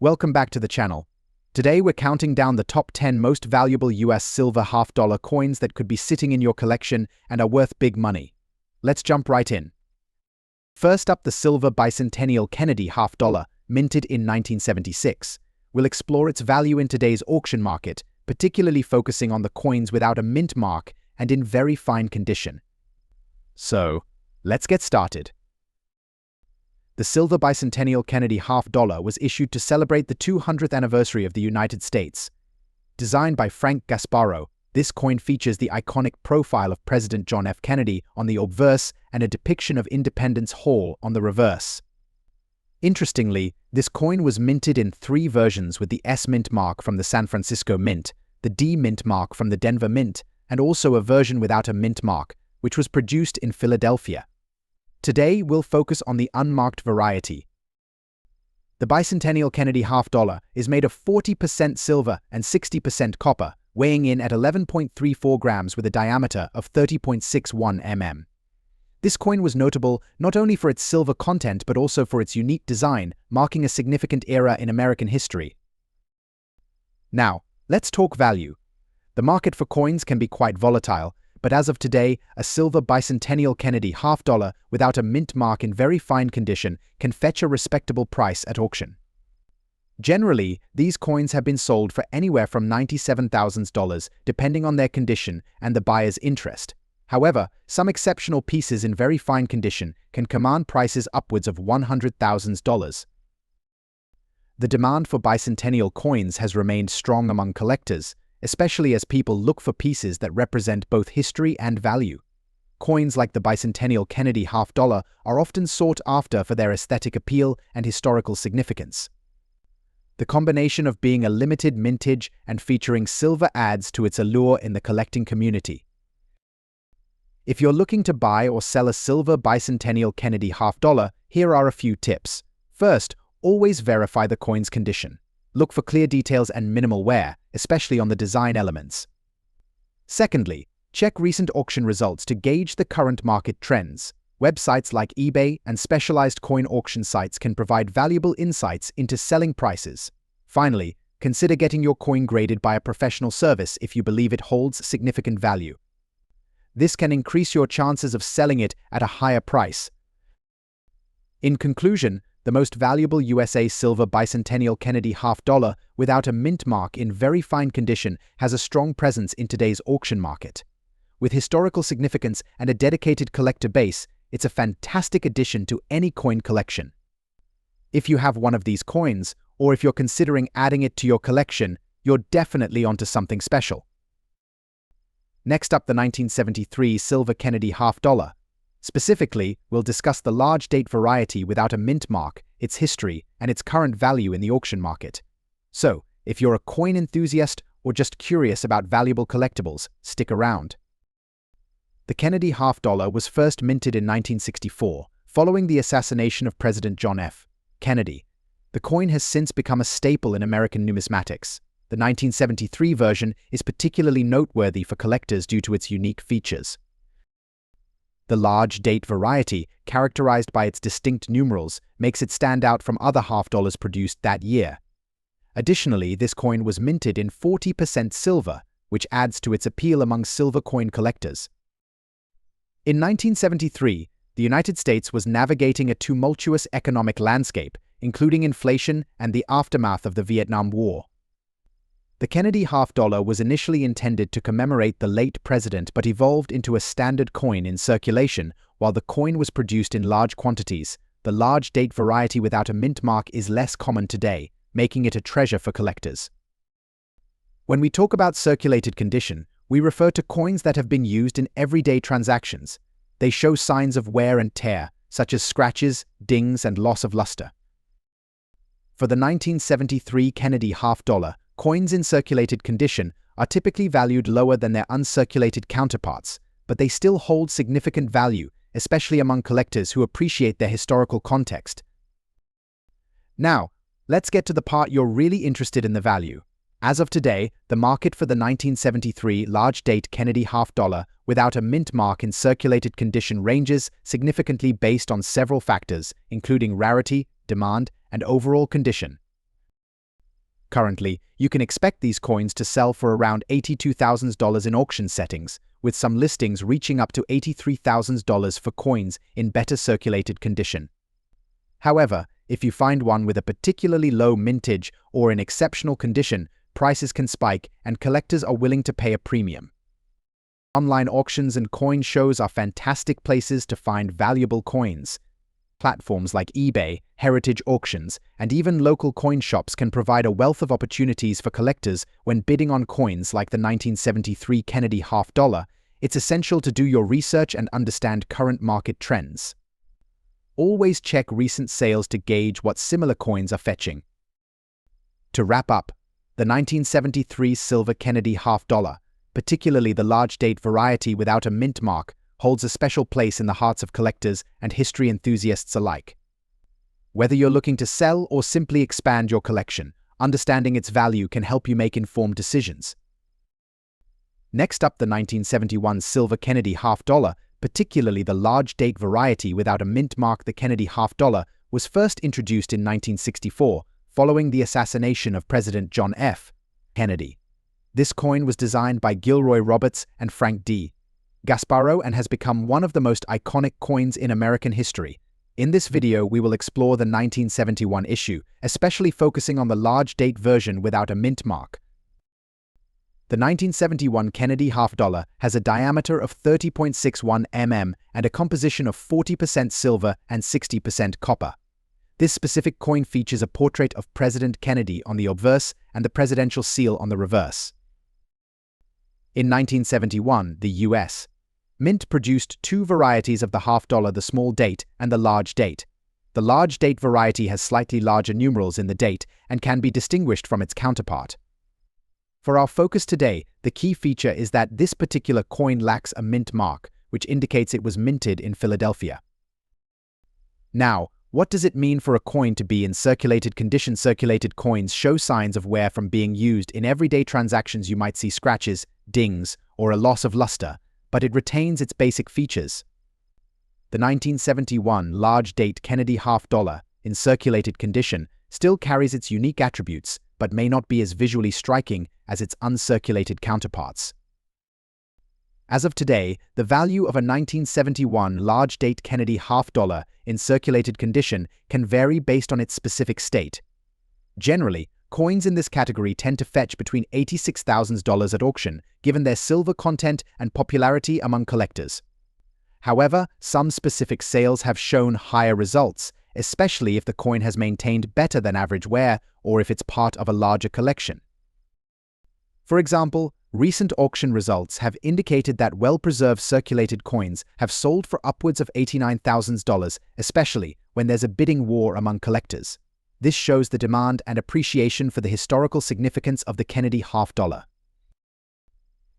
Welcome back to the channel. Today we're counting down the top 10 most valuable US silver half-dollar coins that could be sitting in your collection and are worth big money. Let's jump right in. First up, the silver bicentennial Kennedy half-dollar, minted in 1976. We'll explore its value in today's auction market, particularly focusing on the coins without a mint mark and in very fine condition. So, let's get started. The silver bicentennial Kennedy half-dollar was issued to celebrate the 200th anniversary of the United States. Designed by Frank Gasparro, this coin features the iconic profile of President John F. Kennedy on the obverse and a depiction of Independence Hall on the reverse. Interestingly, this coin was minted in 3 versions, with the S Mint mark from the San Francisco Mint, the D Mint mark from the Denver Mint, and also a version without a mint mark, which was produced in Philadelphia. Today, we'll focus on the unmarked variety. The bicentennial Kennedy half-dollar is made of 40% silver and 60% copper, weighing in at 11.34 grams with a diameter of 30.61 mm. This coin was notable not only for its silver content but also for its unique design, marking a significant era in American history. Now, let's talk value. The market for coins can be quite volatile, but as of today, a silver bicentennial Kennedy half-dollar without a mint mark in very fine condition can fetch a respectable price at auction. Generally, these coins have been sold for anywhere from $97,000 depending on their condition and the buyer's interest. However, some exceptional pieces in very fine condition can command prices upwards of $100,000. The demand for bicentennial coins has remained strong among collectors, especially as people look for pieces that represent both history and value. Coins like the bicentennial Kennedy half-dollar are often sought after for their aesthetic appeal and historical significance. The combination of being a limited mintage and featuring silver adds to its allure in the collecting community. If you're looking to buy or sell a silver bicentennial Kennedy half-dollar, here are a few tips. First, always verify the coin's condition. Look for clear details and minimal wear, especially on the design elements. Secondly, check recent auction results to gauge the current market trends. Websites like eBay and specialized coin auction sites can provide valuable insights into selling prices. Finally, consider getting your coin graded by a professional service if you believe it holds significant value. This can increase your chances of selling it at a higher price. In conclusion, the most valuable USA silver bicentennial Kennedy half-dollar without a mint mark in very fine condition has a strong presence in today's auction market. With historical significance and a dedicated collector base, it's a fantastic addition to any coin collection. If you have one of these coins, or if you're considering adding it to your collection, you're definitely onto something special. Next up, the 1973 silver Kennedy half-dollar. Specifically, we'll discuss the large date variety without a mint mark, its history, and its current value in the auction market. So, if you're a coin enthusiast or just curious about valuable collectibles, stick around. The Kennedy half-dollar was first minted in 1964, following the assassination of President John F. Kennedy. The coin has since become a staple in American numismatics. The 1973 version is particularly noteworthy for collectors due to its unique features. The large date variety, characterized by its distinct numerals, makes it stand out from other half-dollars produced that year. Additionally, this coin was minted in 40% silver, which adds to its appeal among silver coin collectors. In 1973, the United States was navigating a tumultuous economic landscape, including inflation and the aftermath of the Vietnam War. The Kennedy half-dollar was initially intended to commemorate the late president but evolved into a standard coin in circulation. While the coin was produced in large quantities, the large date variety without a mint mark is less common today, making it a treasure for collectors. When we talk about circulated condition, we refer to coins that have been used in everyday transactions. They show signs of wear and tear, such as scratches, dings, and loss of luster. For the 1973 Kennedy half-dollar, coins in circulated condition are typically valued lower than their uncirculated counterparts, but they still hold significant value, especially among collectors who appreciate their historical context. Now, let's get to the part you're really interested in: the value. As of today, the market for the 1973 large-date Kennedy half-dollar without a mint mark in circulated condition ranges significantly based on several factors, including rarity, demand, and overall condition. Currently, you can expect these coins to sell for around $82,000 in auction settings, with some listings reaching up to $83,000 for coins in better circulated condition. However, if you find one with a particularly low mintage or in exceptional condition, prices can spike and collectors are willing to pay a premium. Online auctions and coin shows are fantastic places to find valuable coins. Platforms like eBay, heritage auctions, and even local coin shops can provide a wealth of opportunities for collectors when bidding on coins like the 1973 Kennedy $50. It's essential to do your research and understand current market trends. Always check recent sales to gauge what similar coins are fetching. To wrap up, the 1973 silver Kennedy $50, particularly the large date variety without a mint mark, holds a special place in the hearts of collectors and history enthusiasts alike. Whether you're looking to sell or simply expand your collection, understanding its value can help you make informed decisions. Next up, the 1971 silver Kennedy $50, particularly the large date variety without a mint mark. The Kennedy $50 was first introduced in 1964, following the assassination of President John F. Kennedy. This coin was designed by Gilroy Roberts and Frank D. Gasparro and has become one of the most iconic coins in American history. In this video, we will explore the 1971 issue, especially focusing on the large date version without a mint mark. The 1971 Kennedy $50 has a diameter of 30.61 mm and a composition of 40% silver and 60% copper. This specific coin features a portrait of President Kennedy on the obverse and the presidential seal on the reverse. In 1971, the U.S. Mint produced two varieties of the $50, the small date and the large date. The large date variety has slightly larger numerals in the date and can be distinguished from its counterpart. For our focus today, the key feature is that this particular coin lacks a mint mark, which indicates it was minted in Philadelphia. Now, what does it mean for a coin to be in circulated condition? Circulated coins show signs of wear from being used. In everyday transactions you might see scratches, dings, or a loss of luster, but it retains its basic features. The 1971 large date Kennedy $50, in circulated condition, still carries its unique attributes, but may not be as visually striking as its uncirculated counterparts. As of today, the value of a 1971 large date Kennedy $50 in circulated condition can vary based on its specific state. Generally, coins in this category tend to fetch between $86,000 at auction, given their silver content and popularity among collectors. However, some specific sales have shown higher results, especially if the coin has maintained better than average wear or if it's part of a larger collection. For example, recent auction results have indicated that well-preserved circulated coins have sold for upwards of $89,000, especially when there's a bidding war among collectors. This shows the demand and appreciation for the historical significance of the Kennedy $50.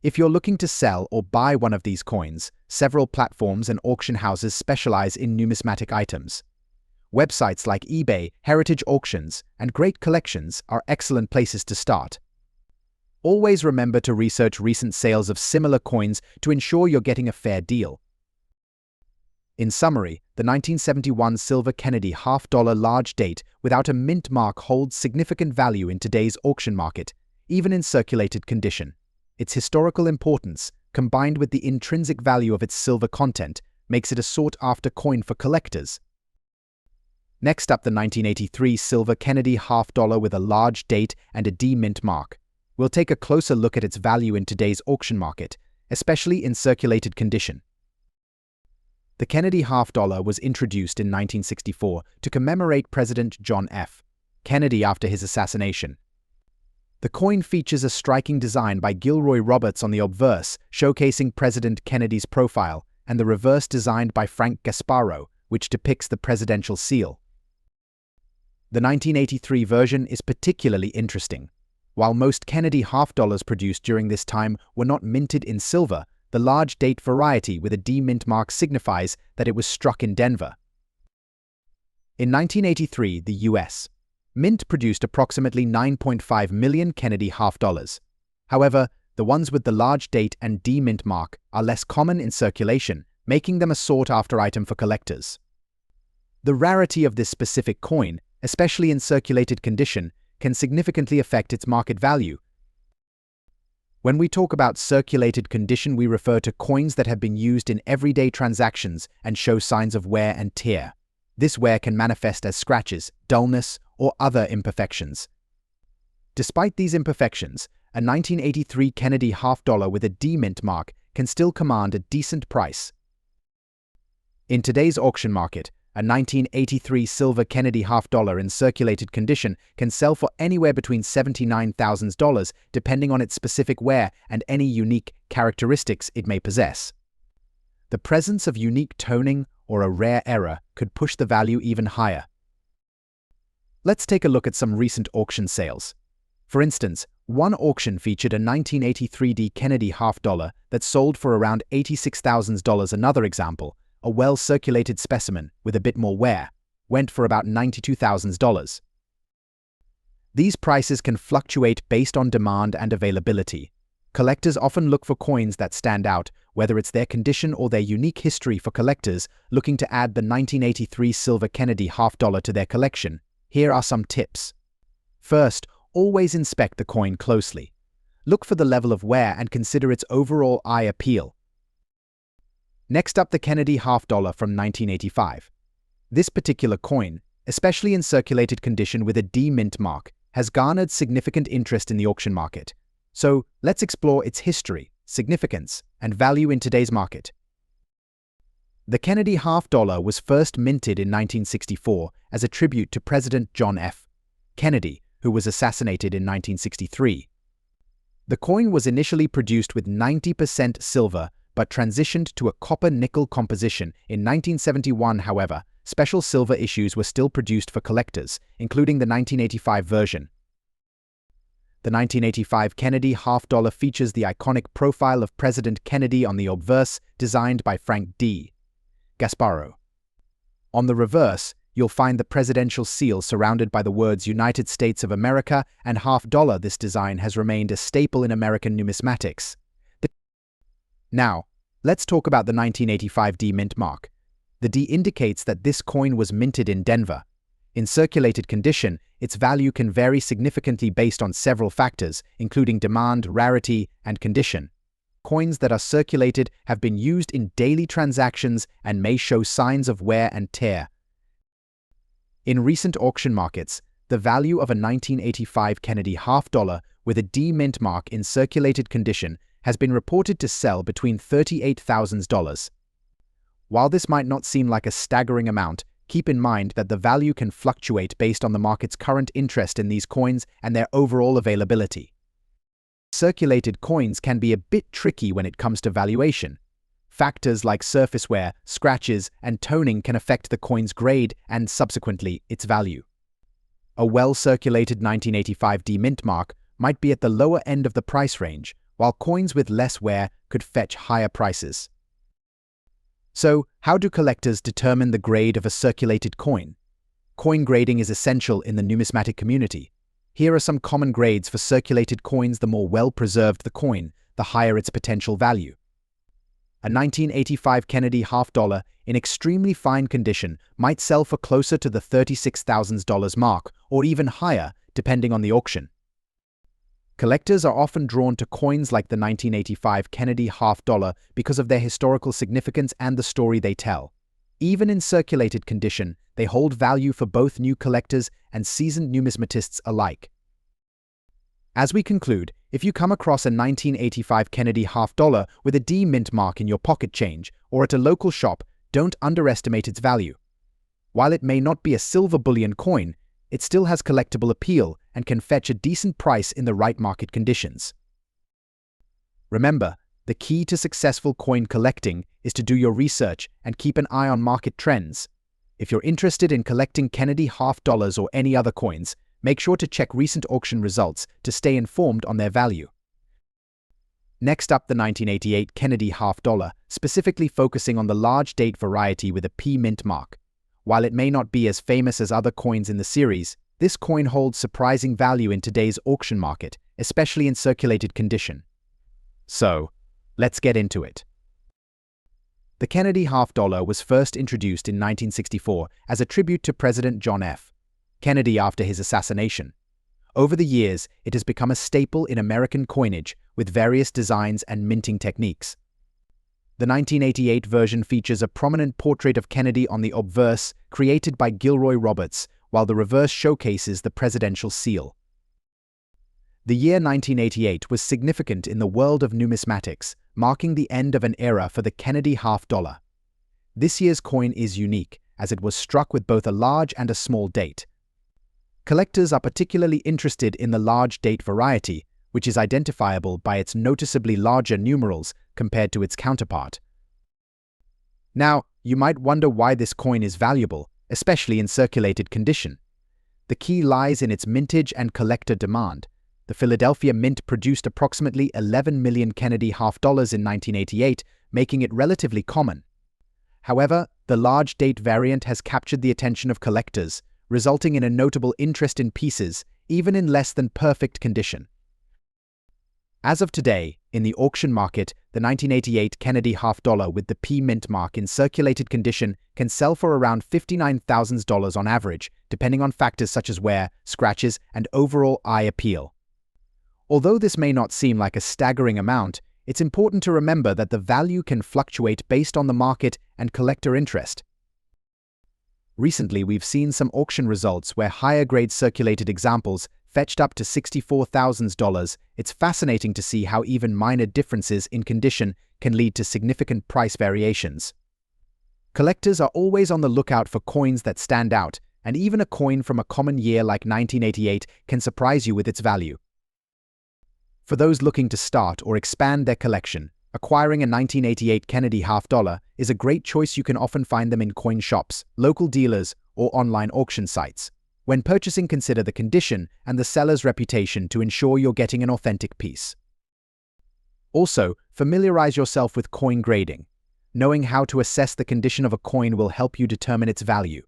If you're looking to sell or buy one of these coins, several platforms and auction houses specialize in numismatic items. Websites like eBay, heritage auctions, and great collections are excellent places to start. Always remember to research recent sales of similar coins to ensure you're getting a fair deal. In summary, the 1971 silver Kennedy $50 large date without a mint mark holds significant value in today's auction market, even in circulated condition. Its historical importance, combined with the intrinsic value of its silver content, makes it a sought-after coin for collectors. Next up, the 1983 silver Kennedy $50 with a large date and a D mint mark. We'll take a closer look at its value in today's auction market, especially in circulated condition. The Kennedy $50 was introduced in 1964 to commemorate President John F. Kennedy after his assassination. The coin features a striking design by Gilroy Roberts on the obverse, showcasing President Kennedy's profile, and the reverse designed by Frank Gasparro, which depicts the presidential seal. The 1983 version is particularly interesting. While most Kennedy $50 produced during this time were not minted in silver, the large date variety with a D mint mark signifies that it was struck in Denver. In 1983, the U.S. Mint produced approximately 9.5 million Kennedy $50. However, the ones with the large date and D mint mark are less common in circulation, making them a sought-after item for collectors. The rarity of this specific coin, especially in circulated condition, can significantly affect its market value. When we talk about circulated condition, we refer to coins that have been used in everyday transactions and show signs of wear and tear. This wear can manifest as scratches, dullness, or other imperfections. Despite these imperfections, a 1983 Kennedy half-dollar with a D mint mark can still command a decent price. In today's auction market, a 1983 silver Kennedy half-dollar in circulated condition can sell for anywhere between $79,000 depending on its specific wear and any unique characteristics it may possess. The presence of unique toning or a rare error could push the value even higher. Let's take a look at some recent auction sales. For instance, one auction featured a 1983 D Kennedy half-dollar that sold for around $86,000. Another example, a well-circulated specimen with a bit more wear, went for about $92,000. These prices can fluctuate based on demand and availability. Collectors often look for coins that stand out, whether it's their condition or their unique history. For collectors looking to add the 1983 silver Kennedy half-dollar to their collection, here are some tips. First, always inspect the coin closely. Look for the level of wear and consider its overall eye appeal. Next up, the Kennedy half-dollar from 1985. This particular coin, especially in circulated condition with a D mint mark, has garnered significant interest in the auction market. So let's explore its history, significance, and value in today's market. The Kennedy half-dollar was first minted in 1964 as a tribute to President John F. Kennedy, who was assassinated in 1963. The coin was initially produced with 90% silver but transitioned to a copper-nickel composition in 1971. However, special silver issues were still produced for collectors, including the 1985 version. The 1985 Kennedy half-dollar features the iconic profile of President Kennedy on the obverse, designed by Frank D. Gasparro. On the reverse, you'll find the presidential seal surrounded by the words United States of America and half-dollar. This design has remained a staple in American numismatics. Now, let's talk about the 1985 D mint mark. The D indicates that this coin was minted in Denver. In circulated condition, its value can vary significantly based on several factors, including demand, rarity, and condition. Coins that are circulated have been used in daily transactions and may show signs of wear and tear. In recent auction markets, the value of a 1985 Kennedy half-dollar with a D mint mark in circulated condition has been reported to sell between $38,000. While this might not seem like a staggering amount, keep in mind that the value can fluctuate based on the market's current interest in these coins and their overall availability. Circulated coins can be a bit tricky when it comes to valuation. Factors like surface wear, scratches, and toning can affect the coin's grade and, subsequently, its value. A well-circulated 1985 D mint mark might be at the lower end of the price range, while coins with less wear could fetch higher prices. So, how do collectors determine the grade of a circulated coin? Coin grading is essential in the numismatic community. Here are some common grades for circulated coins. The more well-preserved the coin, the higher its potential value. A 1985 Kennedy half-dollar in extremely fine condition might sell for closer to the $36,000 mark, or even higher, depending on the auction. Collectors are often drawn to coins like the 1985 Kennedy half-dollar because of their historical significance and the story they tell. Even in circulated condition, they hold value for both new collectors and seasoned numismatists alike. As we conclude, if you come across a 1985 Kennedy half-dollar with a D mint mark in your pocket change or at a local shop, don't underestimate its value. While it may not be a silver bullion coin, it still has collectible appeal and can fetch a decent price in the right market conditions. Remember, the key to successful coin collecting is to do your research and keep an eye on market trends. If you're interested in collecting Kennedy half-dollars or any other coins, make sure to check recent auction results to stay informed on their value. Next up, the 1988 Kennedy half-dollar, specifically focusing on the large date variety with a P mint mark. While it may not be as famous as other coins in the series, this coin holds surprising value in today's auction market, especially in circulated condition. So, let's get into it. The Kennedy half-dollar was first introduced in 1964 as a tribute to President John F. Kennedy after his assassination. Over the years, it has become a staple in American coinage with various designs and minting techniques. The 1988 version features a prominent portrait of Kennedy on the obverse, created by Gilroy Roberts, while the reverse showcases the presidential seal. The year 1988 was significant in the world of numismatics, marking the end of an era for the Kennedy half-dollar. This year's coin is unique, as it was struck with both a large and a small date. Collectors are particularly interested in the large date variety, which is identifiable by its noticeably larger numerals compared to its counterpart. Now, you might wonder why this coin is valuable, especially in circulated condition. The key lies in its mintage and collector demand. The Philadelphia Mint produced approximately 11 million Kennedy half-dollars in 1988, making it relatively common. However, the large date variant has captured the attention of collectors, resulting in a notable interest in pieces, even in less than perfect condition. As of today, in the auction market, the 1988 Kennedy half-dollar with the P Mint mark in circulated condition can sell for around $59,000 on average, depending on factors such as wear, scratches, and overall eye appeal. Although this may not seem like a staggering amount, it's important to remember that the value can fluctuate based on the market and collector interest. Recently, we've seen some auction results where higher-grade circulated examples fetched up to $64,000. It's fascinating to see how even minor differences in condition can lead to significant price variations. Collectors are always on the lookout for coins that stand out, and even a coin from a common year like 1988 can surprise you with its value. For those looking to start or expand their collection, acquiring a 1988 Kennedy half-dollar is a great choice. You can often find them in coin shops, local dealers, or online auction sites. When purchasing, consider the condition and the seller's reputation to ensure you're getting an authentic piece. Also, familiarize yourself with coin grading. Knowing how to assess the condition of a coin will help you determine its value.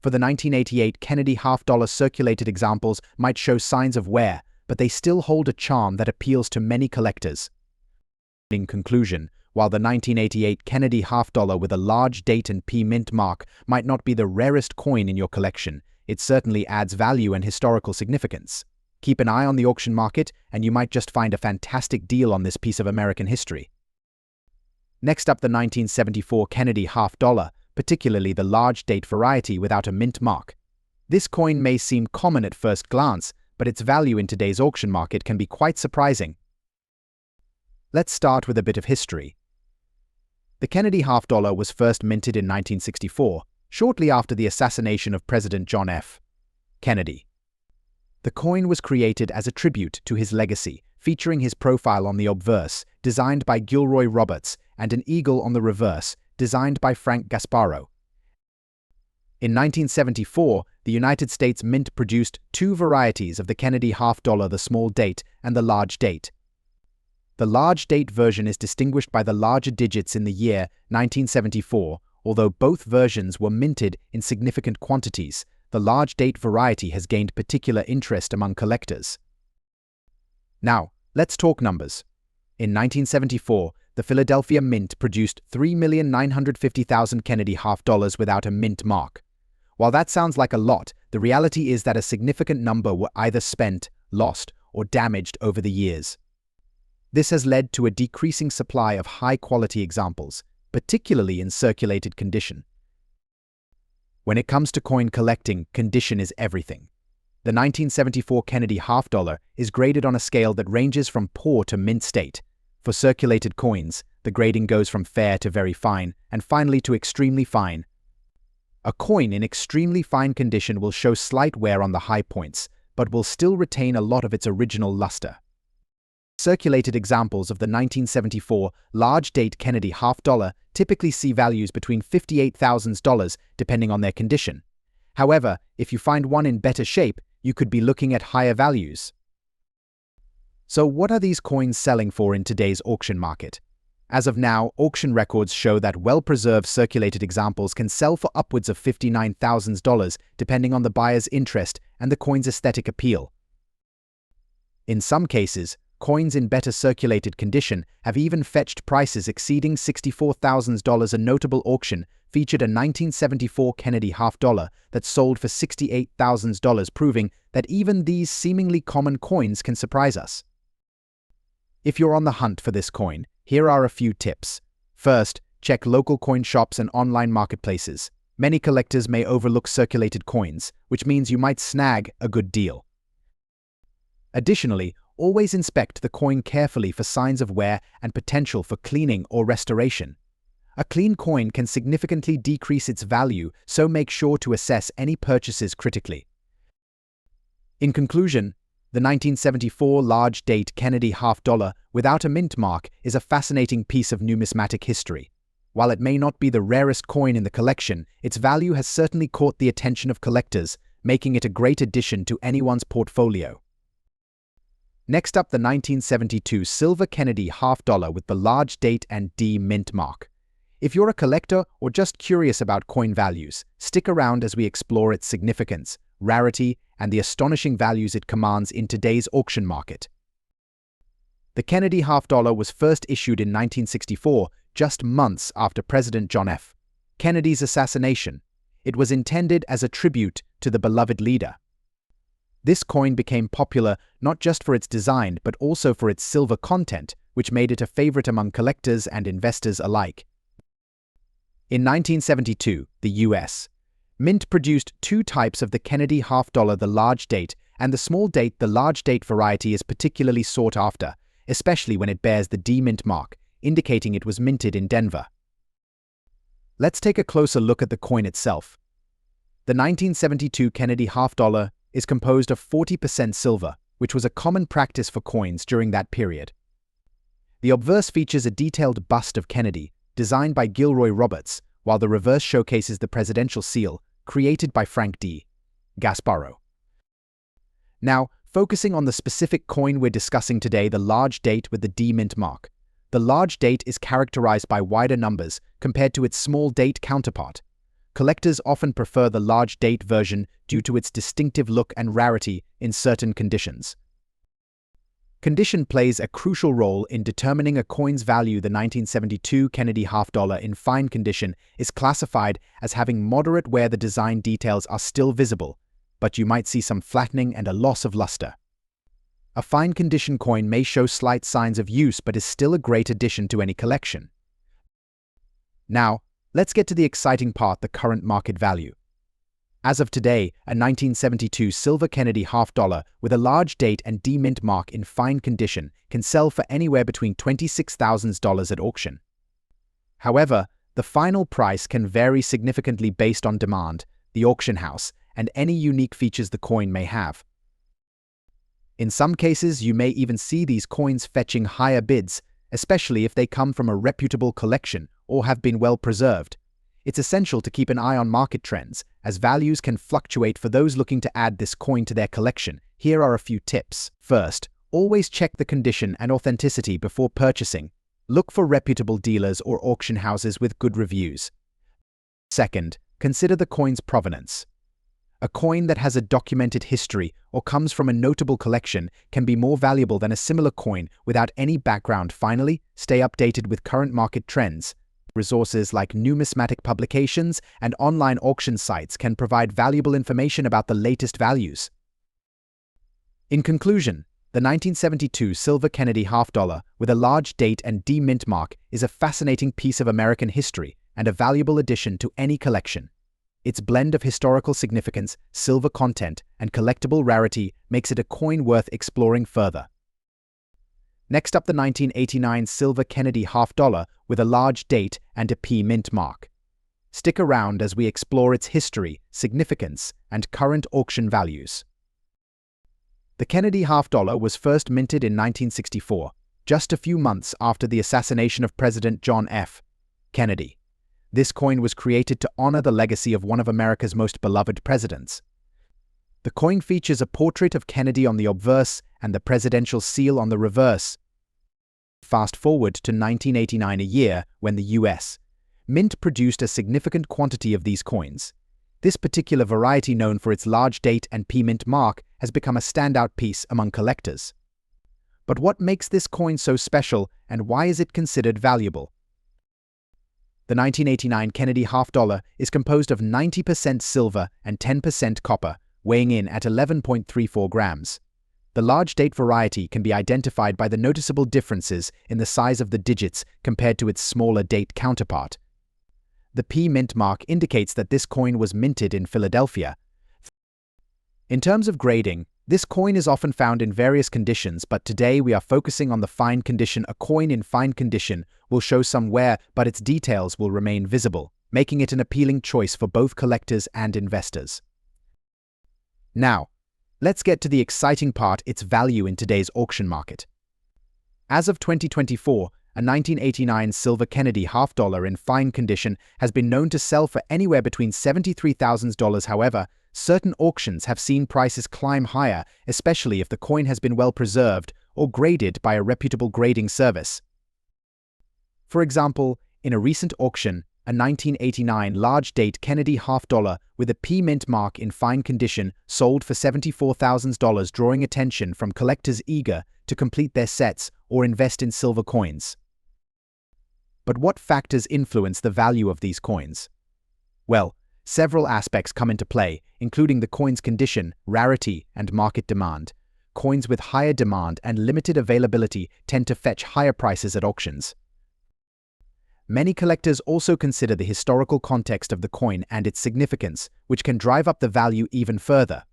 For the 1988 Kennedy half-dollar, circulated examples might show signs of wear, but they still hold a charm that appeals to many collectors. In conclusion, while the 1988 Kennedy half-dollar with a large date and P Mint mark might not be the rarest coin in your collection, it certainly adds value and historical significance. Keep an eye on the auction market, and you might just find a fantastic deal on this piece of American history. Next up, the 1974 Kennedy half-dollar, particularly the large date variety without a mint mark. This coin may seem common at first glance, but its value in today's auction market can be quite surprising. Let's start with a bit of history. The Kennedy half-dollar was first minted in 1964, shortly after the assassination of President John F. Kennedy. The coin was created as a tribute to his legacy, featuring his profile on the obverse, designed by Gilroy Roberts, and an eagle on the reverse, designed by Frank Gasparro. In 1974, the United States Mint produced two varieties of the Kennedy half-dollar, the small date and the large date. The large date version is distinguished by the larger digits in the year 1974. Although both versions were minted in significant quantities, the large date variety has gained particular interest among collectors. Now, let's talk numbers. In 1974, the Philadelphia Mint produced 3,950,000 Kennedy half-dollars without a mint mark. While that sounds like a lot, the reality is that a significant number were either spent, lost, or damaged over the years. This has led to a decreasing supply of high-quality examples, particularly in circulated condition. When it comes to coin collecting, condition is everything. The 1974 Kennedy half-dollar is graded on a scale that ranges from poor to mint state. For circulated coins, the grading goes from fair to very fine, and finally to extremely fine. A coin in extremely fine condition will show slight wear on the high points, but will still retain a lot of its original luster. Circulated examples of the 1974 large-date Kennedy half-dollar typically see values between $58,000 depending on their condition. However, if you find one in better shape, you could be looking at higher values. So what are these coins selling for in today's auction market? As of now, auction records show that well-preserved circulated examples can sell for upwards of $59,000 depending on the buyer's interest and the coin's aesthetic appeal. In some cases, coins in better circulated condition have even fetched prices exceeding $64,000. A notable auction featured a 1974 Kennedy half-dollar that sold for $68,000, proving that even these seemingly common coins can surprise us. If you're on the hunt for this coin, here are a few tips. First, check local coin shops and online marketplaces. Many collectors may overlook circulated coins, which means you might snag a good deal. Additionally, always inspect the coin carefully for signs of wear and potential for cleaning or restoration. A clean coin can significantly decrease its value, so make sure to assess any purchases critically. In conclusion, the 1974 large-date Kennedy half-dollar without a mint mark is a fascinating piece of numismatic history. While it may not be the rarest coin in the collection, its value has certainly caught the attention of collectors, making it a great addition to anyone's portfolio. Next up, the 1972 silver Kennedy half-dollar with the large date and D mint mark. If you're a collector or just curious about coin values, stick around as we explore its significance, rarity, and the astonishing values it commands in today's auction market. The Kennedy half-dollar was first issued in 1964, just months after President John F. Kennedy's assassination. It was intended as a tribute to the beloved leader. This coin became popular not just for its design but also for its silver content, which made it a favorite among collectors and investors alike. In 1972, the U.S. Mint produced two types of the Kennedy half-dollar, the large date and the small date. The large date variety is particularly sought after, especially when it bears the D mint mark, indicating it was minted in Denver. Let's take a closer look at the coin itself. The 1972 Kennedy half-dollar is composed of 40% silver, which was a common practice for coins during that period. The obverse features a detailed bust of Kennedy, designed by Gilroy Roberts, while the reverse showcases the presidential seal, created by Frank D. Gasparro. Now, focusing on the specific coin we're discussing today, the large date with the D mint mark. The large date is characterized by wider numbers compared to its small date counterpart. Collectors often prefer the large date version due to its distinctive look and rarity in certain conditions. Condition plays a crucial role in determining a coin's value. The 1972 Kennedy half-dollar in fine condition is classified as having moderate where the design details are still visible, but you might see some flattening and a loss of luster. A fine condition coin may show slight signs of use but is still a great addition to any collection. Now, let's get to the exciting part, the current market value. As of today, a 1972 silver Kennedy half-dollar with a large date and D mint mark in fine condition can sell for anywhere between $26,000 at auction. However, the final price can vary significantly based on demand, the auction house, and any unique features the coin may have. In some cases, you may even see these coins fetching higher bids, especially if they come from a reputable collection or have been well preserved. It's essential to keep an eye on market trends, as values can fluctuate. For those looking to add this coin to their collection, here are a few tips. First, always check the condition and authenticity before purchasing. Look for reputable dealers or auction houses with good reviews. Second, consider the coin's provenance. A coin that has a documented history or comes from a notable collection can be more valuable than a similar coin without any background. Finally, stay updated with current market trends. Resources like numismatic publications and online auction sites can provide valuable information about the latest values. In conclusion, the 1972 silver Kennedy half-dollar with a large date and D mint mark is a fascinating piece of American history and a valuable addition to any collection. Its blend of historical significance, silver content, and collectible rarity makes it a coin worth exploring further. Next up, the 1989 silver Kennedy half-dollar with a large date and a P mint mark. Stick around as we explore its history, significance, and current auction values. The Kennedy half-dollar was first minted in 1964, just a few months after the assassination of President John F. Kennedy. This coin was created to honor the legacy of one of America's most beloved presidents. The coin features a portrait of Kennedy on the obverse and the presidential seal on the reverse. Fast forward to 1989, a year when the U.S. Mint produced a significant quantity of these coins. This particular variety, known for its large date and P mint mark, has become a standout piece among collectors. But what makes this coin so special, and why is it considered valuable? The 1989 Kennedy half dollar is composed of 90% silver and 10% copper, weighing in at 11.34 grams. The large date variety can be identified by the noticeable differences in the size of the digits compared to its smaller date counterpart. The P mint mark indicates that this coin was minted in Philadelphia. In terms of grading, this coin is often found in various conditions, but today we are focusing on the fine condition. A coin in fine condition will show some wear, but its details will remain visible, making it an appealing choice for both collectors and investors. Now, let's get to the exciting part: its value in today's auction market. As of 2024, a 1989 silver Kennedy half dollar in fine condition has been known to sell for anywhere between $73,000. However, certain auctions have seen prices climb higher, especially if the coin has been well preserved or graded by a reputable grading service. For example, in a recent auction, a 1989 large-date Kennedy half dollar with a P mint mark in fine condition sold for $74,000, drawing attention from collectors eager to complete their sets or invest in silver coins. But what factors influence the value of these coins? Well, several aspects come into play, including the coin's condition, rarity, and market demand. Coins with higher demand and limited availability tend to fetch higher prices at auctions. Many collectors also consider the historical context of the coin and its significance, which can drive up the value even further.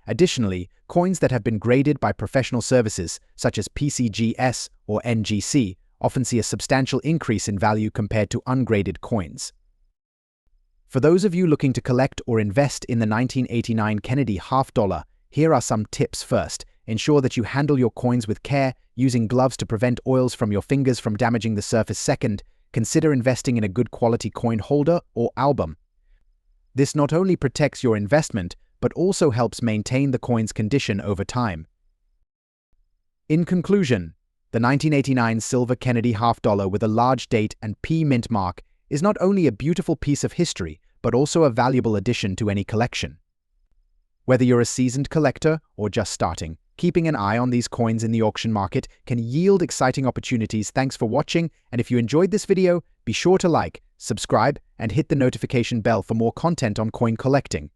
Additionally, coins that have been graded by professional services, such as PCGS or NGC, often see a substantial increase in value compared to ungraded coins. For those of you looking to collect or invest in the 1989 Kennedy half dollar, here are some tips. First, ensure that you handle your coins with care, using gloves to prevent oils from your fingers from damaging the surface. Second, consider investing in a good quality coin holder or album. This not only protects your investment, but also helps maintain the coin's condition over time. In conclusion, the 1989 silver Kennedy half dollar with a large date and P mint mark is not only a beautiful piece of history, but also a valuable addition to any collection. Whether you're a seasoned collector or just starting, keeping an eye on these coins in the auction market can yield exciting opportunities. Thanks for watching, and if you enjoyed this video, be sure to like, subscribe, and hit the notification bell for more content on coin collecting.